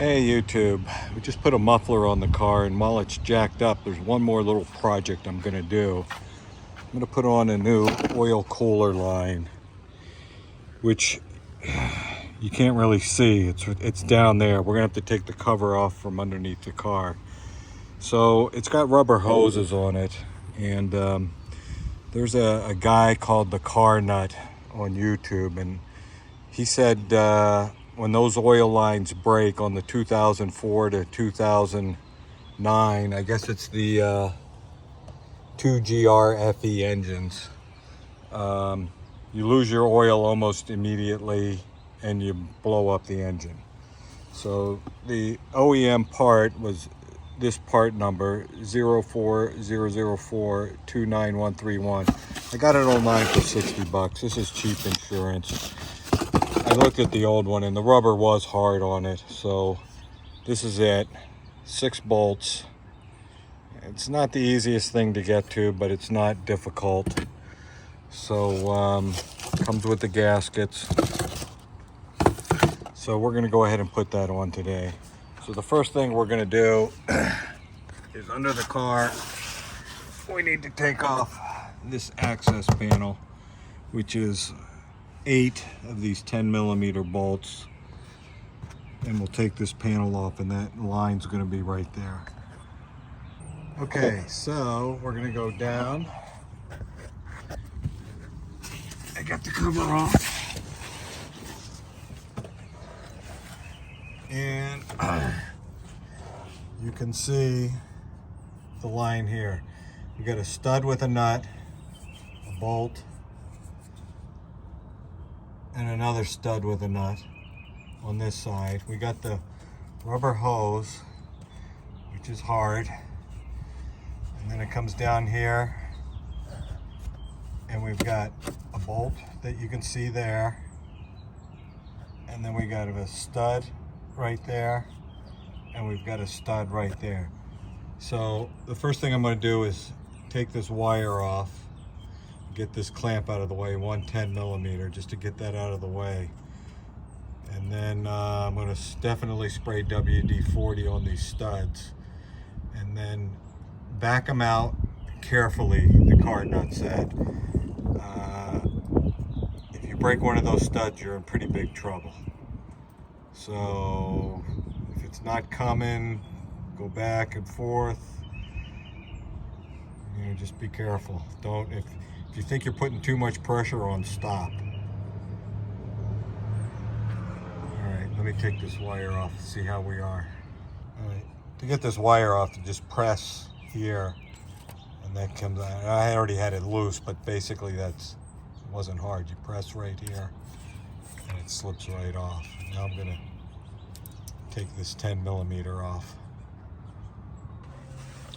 Hey YouTube, we just put a muffler on the car, and while it's jacked up, there's one more little project I'm gonna do. I'm gonna put on a new oil cooler line, which you can't really see. It's down there. We're gonna have to take the cover off from underneath the car. So it's got rubber hoses on it, and there's a guy called the Car Nut on YouTube, and he said when those oil lines break on the 2004 to 2009, I guess it's the 2GR FE engines, you lose your oil almost immediately and you blow up the engine. So the OEM part was this part number 04004291131. I got it online for 60 bucks. This is cheap insurance. I looked at the old one and the rubber was hard on it, so this is it. 6 bolts. It's not the easiest thing to get to, but it's not difficult. So comes with the gaskets. So we're going to go ahead and put that on today. So the first thing we're going to do is, under the car, we need to take off this access panel, which is 8 of these 10mm bolts, and we'll take this panel off, and that line's going to be right there. Okay, so we're going to go down. I got the cover off, and you can see the line here. You got a stud with a nut, a bolt, and another stud with a nut on this side. We got the rubber hose, which is hard, and then it comes down here, and we've got a bolt that you can see there, and then we got a stud right there, and we've got a stud right there. So the first thing I'm going to do is take this wire off, get this clamp out of the way, 110mm, just to get that out of the way. And then I'm going to definitely spray WD-40 on these studs, and then back them out carefully, the Car Nut said. If you break one of those studs, you're in pretty big trouble. So if it's not coming, go back and forth. You know, just be careful. Don't, if you think you're putting too much pressure on, stop. All right, let me take this wire off, see how we are. All right, to get this wire off, you just press here, and that comes out. I already had it loose, but basically it wasn't hard. You press right here, and it slips right off. Now I'm gonna take this 10mm off.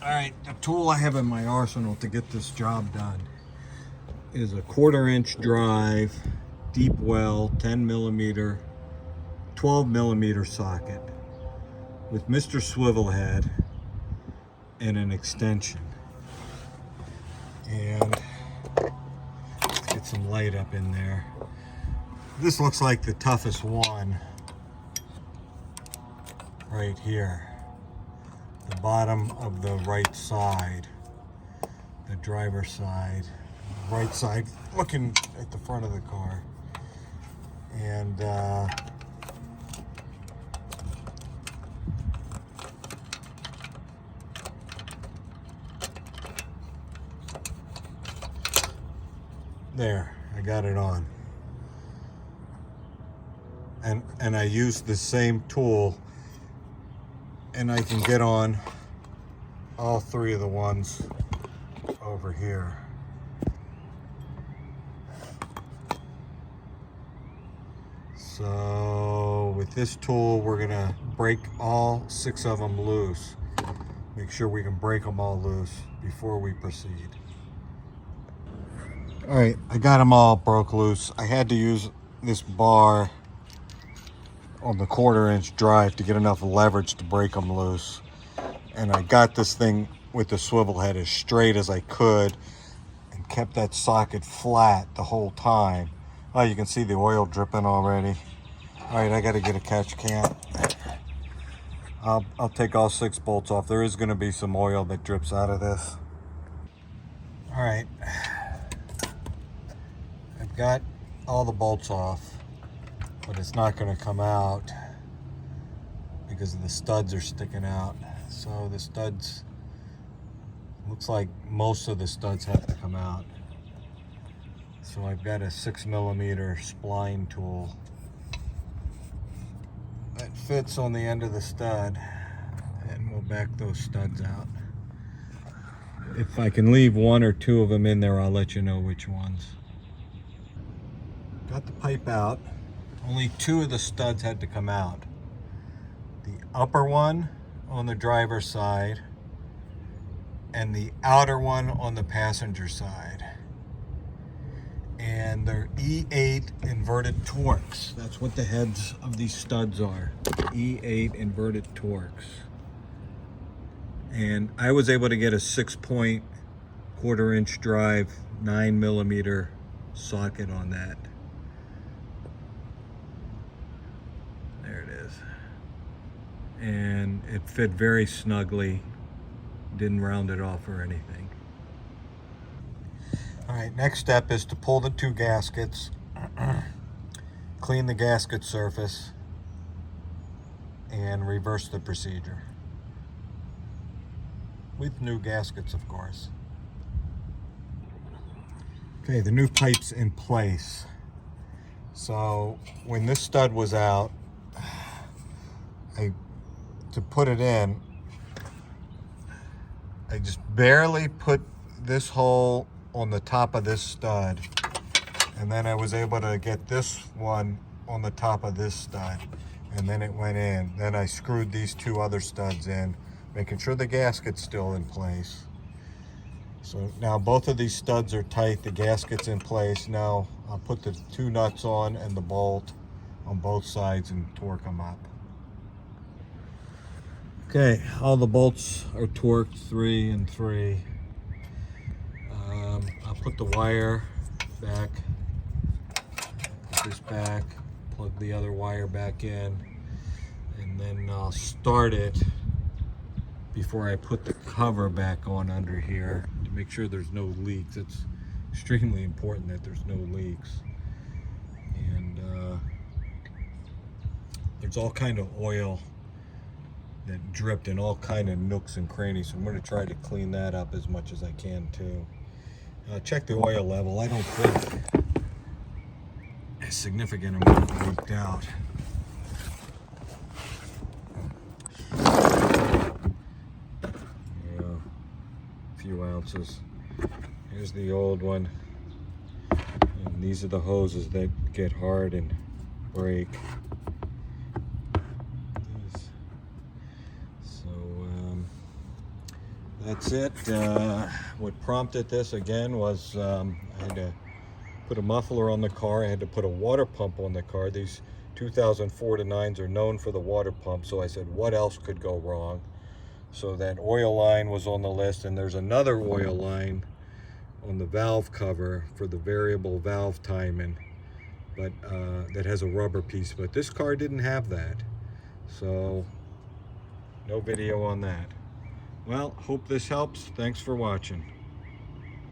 All right, the tool I have in my arsenal to get this job done is a 1/4-inch drive, deep well, 10mm, 12mm socket with Mr. Swivel Head and an extension. And let's get some light up in there. This looks like the toughest one right here. The bottom of the right side, the driver's side, right side, looking at the front of the car. And there, I got it on. And I used the same tool, and I can get on all 3 of the ones over here. So with this tool, we're gonna break all 6 of them loose. Make sure we can break them all loose before we proceed. All right, I got them all broke loose. I had to use this bar on the 1/4-inch drive to get enough leverage to break them loose. And I got this thing with the swivel head as straight as I could and kept that socket flat the whole time. Oh, you can see the oil dripping already. All right, I got to get a catch can. I'll take all 6 bolts off. There is going to be some oil that drips out of this. All right, I've got all the bolts off, but it's not going to come out because the studs are sticking out. So the studs, looks like most of the studs have to come out. So I've got a 6mm spline tool that fits on the end of the stud, and we'll back those studs out. If I can leave 1 or 2 of them in there, I'll let you know which ones. Got the pipe out. Only 2 of the studs had to come out. The upper one on the driver's side and the outer one on the passenger side. And they're E8 inverted Torx. That's what the heads of these studs are. E8 inverted Torx. And I was able to get a 6-point 1/4-inch drive 9mm socket on that. There it is. And it fit very snugly. Didn't round it off or anything. All right, next step is to pull the 2 gaskets, clean the gasket surface, and reverse the procedure. With new gaskets, of course. Okay, the new pipe's in place. So when this stud was out, to put it in, I just barely put this hole on the top of this stud, and then I was able to get this one on the top of this stud, and then it went in. Then I screwed these 2 other studs in, making sure the gasket's still in place. So now both of these studs are tight, the gasket's in place. Now I'll put the 2 nuts on and the bolt on both sides and torque them up. Okay, all the bolts are torqued 3 and 3. I'll put the wire back, put this back, plug the other wire back in, and then I'll start it before I put the cover back on under here to make sure there's no leaks. It's extremely important that there's no leaks. And there's all kind of oil that dripped in all kind of nooks and crannies, so I'm going to try to clean that up as much as I can too. Check the oil level. I don't think a significant amount leaked out. Yeah, a few ounces. Here's the old one. And these are the hoses that get hard and break. That's it. What prompted this again was I had to put a muffler on the car. I had to put a water pump on the car. These 2004 to 9s are known for the water pump, so I said, what else could go wrong? So that oil line was on the list, and there's another oil line on the valve cover for the variable valve timing, but that has a rubber piece, but this car didn't have that, so no video on that. Well, hope this helps. Thanks for watching.